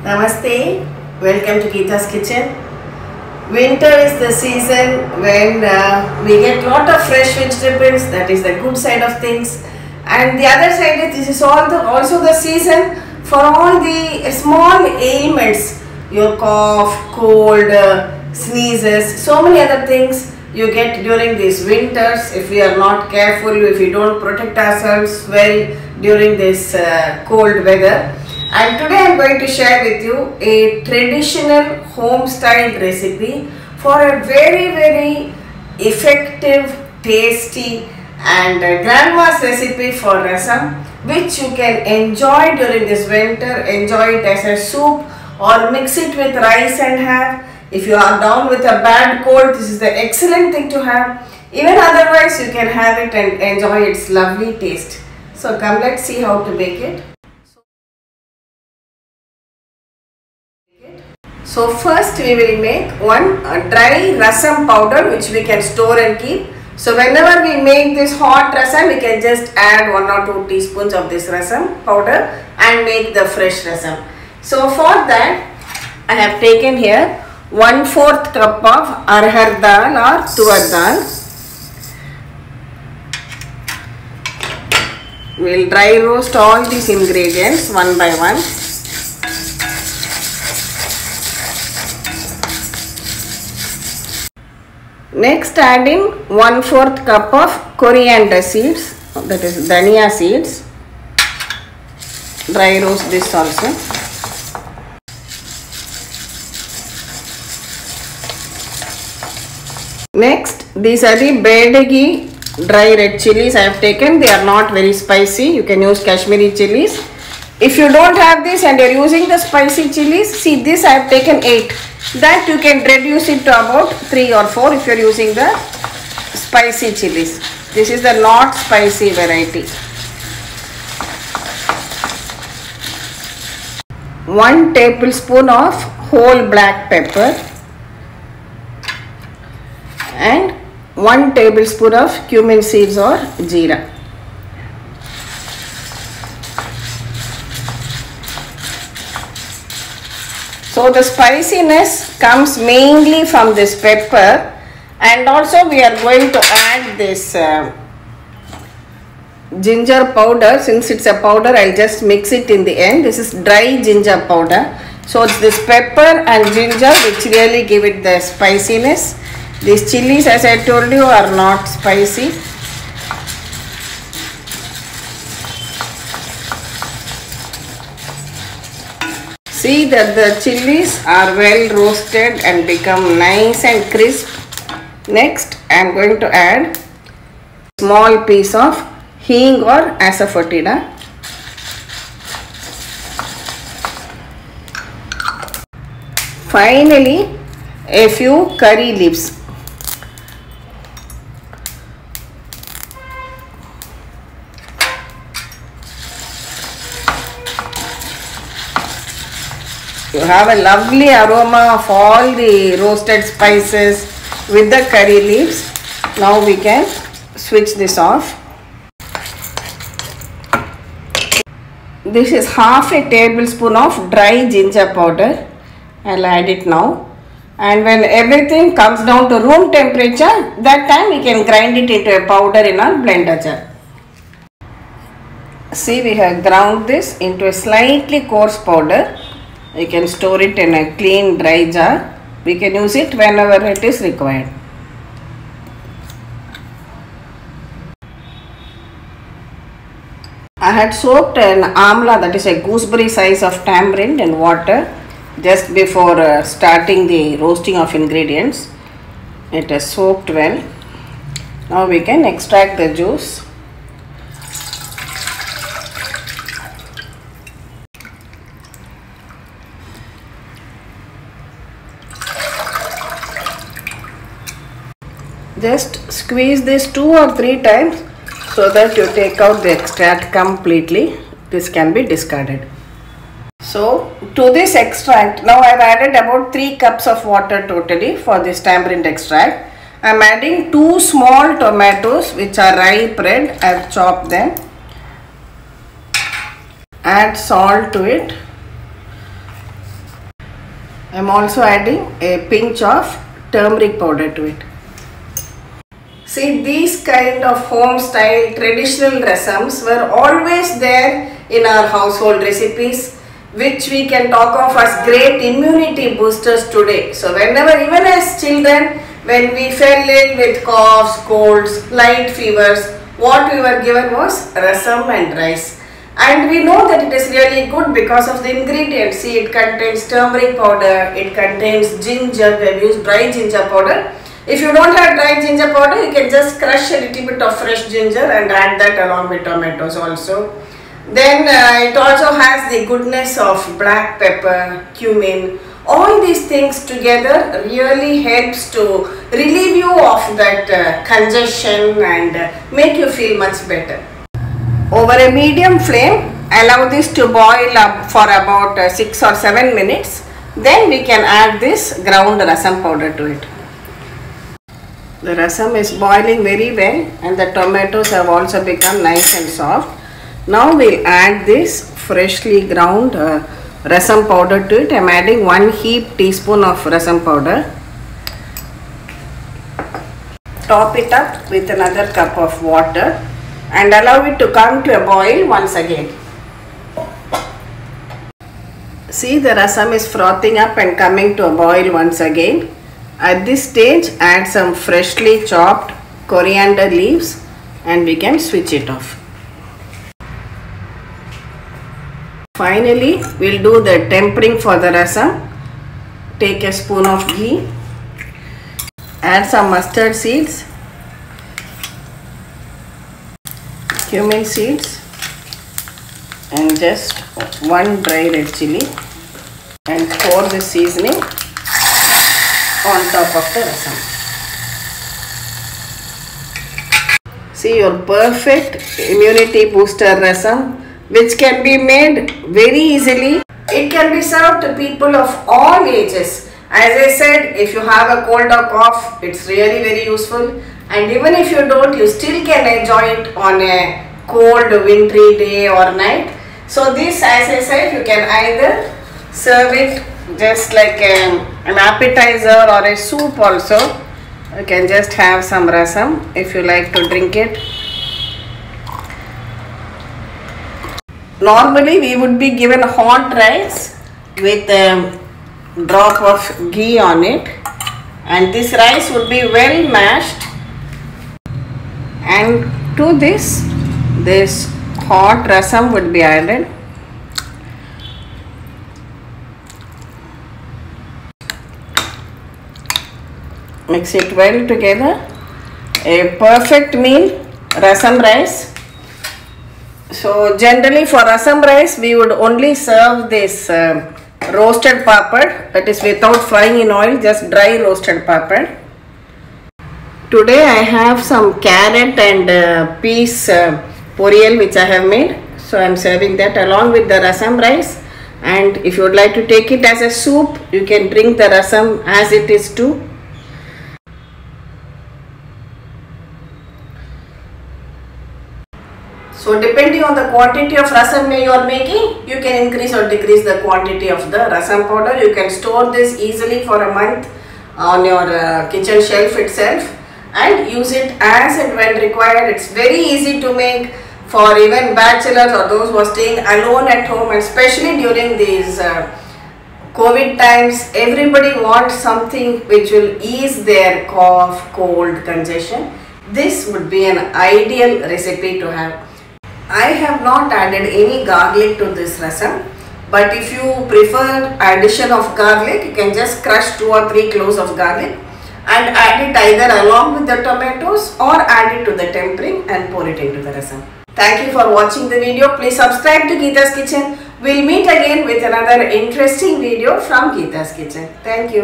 Namaste, welcome to Geeta's Kitchen. Winter is the season when we get lot of fresh vegetables, that is the good side of things. And the other side is this is also the season for all the small ailments, your cough, cold, sneezes, so many other things you get during these winters if we are not careful, if we don't protect ourselves well during this cold weather. And today I am going to share with you a traditional home style recipe for a very effective, tasty and grandma's recipe for rasam, which you can enjoy during this winter. Enjoy it as a soup or mix it with rice and have. If you are down with a bad cold, this is the excellent thing to have. Even otherwise you can have it and enjoy its lovely taste. So come, let's see how to make it. So first we will make one dry rasam powder which we can store and keep. So whenever we make this hot rasam, we can just add 1 or 2 teaspoons of this rasam powder and make the fresh rasam. So for that I have taken here 1/4 cup of arhar dal or tuvar dal. We will dry roast all these ingredients one by one. Next add in 1/4 cup of coriander seeds, that is Dania seeds. Dry roast this also. Next, these are the Bydagi Dry Red Chillies I have taken. They are not very spicy. You can use Kashmiri chilies. If you don't have this and you are using the spicy chilies, see this I have taken 8. That you can reduce it to about 3 or 4 if you are using the spicy chilies. This is the not spicy variety. 1 tablespoon of whole black pepper and 1 tablespoon of cumin seeds or jeera. So the spiciness comes mainly from this pepper, and also we are going to add this ginger powder. Since it's a powder, I'll just mix it in the end. This is dry ginger powder. So it's this pepper and ginger which really give it the spiciness. These chilies, as I told you, are not spicy. See that the chilies are well roasted and become nice and crisp. Next, I am going to add small piece of hing or asafoetida. Finally, a few curry leaves. You have a lovely aroma of all the roasted spices with the curry leaves. Now we can switch this off. This is half a tablespoon of dry ginger powder. I'll add it now. And when everything comes down to room temperature, that time we can grind it into a powder in our blender jar. See, we have ground this into a slightly coarse powder. You can store it in a clean dry jar. We can use it whenever it is required. I had soaked an amla, that is a gooseberry size of tamarind, in water just before starting the roasting of ingredients. It is soaked well. Now we can extract the juice. Just squeeze this 2 or 3 times so that you take out the extract completely. This can be discarded. So to this extract, now I have added about 3 cups of water totally for this tamarind extract. I am adding 2 small tomatoes which are ripe red. I have chopped them. Add salt to it. I am also adding a pinch of turmeric powder to it. See, these kind of home style traditional rasams were always there in our household recipes, which we can talk of as great immunity boosters today. So whenever, even as children, when we fell ill with coughs, colds, light fevers, what we were given was rasam and rice. And we know that it is really good because of the ingredients. See, it contains turmeric powder, it contains ginger. We have used dry ginger powder. If you don't have dry ginger powder, you can just crush a little bit of fresh ginger and add that along with tomatoes also. Then it also has the goodness of black pepper, cumin. All these things together really helps to relieve you of that congestion and make you feel much better. Over a medium flame, allow this to boil up for about 6 or 7 minutes. Then we can add this ground rasam powder to it. The rasam is boiling very well and the tomatoes have also become nice and soft. Now we'll add this freshly ground rasam powder to it. I am adding 1 heaped teaspoon of rasam powder. Top it up with another cup of water and allow it to come to a boil once again. See, the rasam is frothing up and coming to a boil once again. At this stage, add some freshly chopped coriander leaves and we can switch it off. Finally, we'll do the tempering for the rasam. Take a spoon of ghee, add some mustard seeds, cumin seeds and just 1 dry red chilli and pour the seasoning on top of the rasam. See, your perfect immunity booster rasam, which can be made very easily. It can be served to people of all ages. As I said, if you have a cold or cough, it's really very useful. And even if you don't, you still can enjoy it on a cold wintry day or night. So this, as I said, you can either serve it just like an appetizer or a soup also. You can just have some rasam if you like to drink it. Normally we would be given hot rice with a drop of ghee on it, and this rice would be well mashed, and to this hot rasam would be added. Mix it well together. A perfect meal, rasam rice. So generally for rasam rice we would only serve this roasted papad, that is without frying in oil, just dry roasted papad. Today I have some carrot and peas poriyal which I have made. So I am serving that along with the rasam rice, and if you would like to take it as a soup, you can drink the rasam as it is too. So depending on the quantity of rasam you are making, you can increase or decrease the quantity of the rasam powder. You can store this easily for a month on your kitchen shelf itself and use it as and when required. It's very easy to make for even bachelors or those who are staying alone at home, and especially during these COVID times. Everybody wants something which will ease their cough, cold, congestion. This would be an ideal recipe to have. I have not added any garlic to this rasam, but if you prefer addition of garlic, you can just crush 2 or 3 cloves of garlic and add it either along with the tomatoes or add it to the tempering and pour it into the rasam. Thank you for watching the video. Please subscribe to Geeta's Kitchen. We'll meet again with another interesting video from Geeta's Kitchen. Thank you.